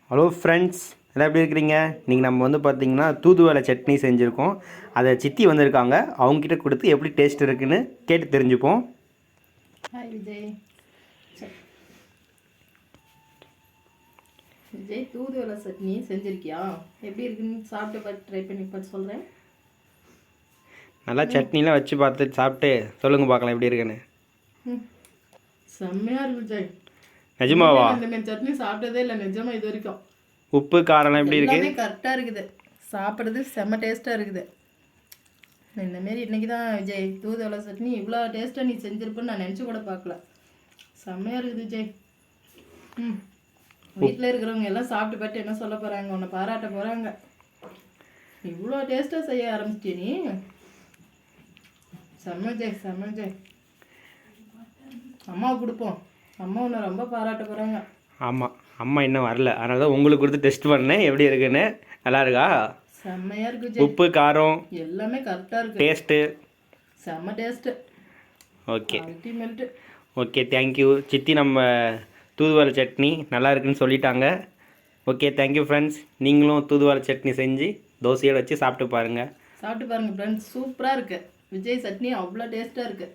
Hello friends, எல்லாம் எப்படி இருக்கிறீங்க? இன்றைக்கி நம்ம வந்து பார்த்திங்கன்னா தூதுவளை சட்னி செஞ்சுருக்கோம். அதை சித்தி வந்திருக்காங்க, அவங்ககிட்ட கொடுத்து எப்படி டேஸ்ட் இருக்குன்னு கேட்டு தெரிஞ்சுப்போம். ஹாய் விஜய். விஜய், தூதுவளை சட்னி செஞ்சுருக்கியா? எப்படி இருக்குன்னு சாப்பிட்டு பார்த்து ட்ரை பண்ணி பார்த்து சொல்கிறேன். நல்லா சட்னிலாம் வச்சு பார்த்து சாப்பிட்டு சொல்லுங்கள் பார்க்கலாம் எப்படி இருக்குன்னு. செம்மையாக இருக்கு விஜய். நிஜமாவா? இந்த சட்னி சாப்பிட்டதே இல்லை நிஜமா இது வரைக்கும். உப்பு காரம்லாம் எப்படி இருக்கு? கரெக்டாக இருக்குது, சாப்பிட்றது செம்ம டேஸ்ட்டாக இருக்குது. இந்தமாரி இன்றைக்கி தான் விஜய் தூதுவளை சட்னி இவ்வளோ டேஸ்ட்டாக நீ செஞ்சுருப்பேன்னு நான் நினச்சி கூட பார்க்கல. செம்மையாக இருக்குது விஜய். வீட்டில் இருக்கிறவங்க எல்லாம் சாப்பிட்டு பார்த்து என்ன சொல்ல போகிறாங்க, உன்னை பாராட்ட போகிறாங்க. இவ்வளோ டேஸ்ட்டாக செய்ய ஆரம்பிச்சிட்டிய நீ. செம்ம விஜய், செம்ம விஜய். அம்மாவுக்கு கொடுப்போம், அம்மா உன்னை ரொம்ப பாராட்ட போகிறாங்க. ஆமாம், அம்மா இன்னும் வரல, அதனால தான் உங்களுக்கு கொடுத்து டெஸ்ட் பண்ணேன் எப்படி இருக்குன்னு. நல்லா இருக்கா? செம்மையாக இருக்கு விஜய். உப்பு காரம் எல்லாமே கரெக்டாக இருக்குது. டேஸ்ட்டு செம்ம taste. Okay ultimate. Okay, thank you சித்தி. நம்ம தூதுவளை சட்னி நல்லா இருக்குன்னு சொல்லிட்டாங்க. Okay, thank you friends. நீங்களும் தூதுவளை சட்னி செஞ்சு தோசையோடு வச்சு சாப்பிட்டு பாருங்கள். சாப்பிட்டு பாருங்கள் ஃப்ரெண்ட்ஸ், சூப்பராக இருக்குது. விஜய் சட்னி அவ்வளோ டேஸ்ட்டாக இருக்குது.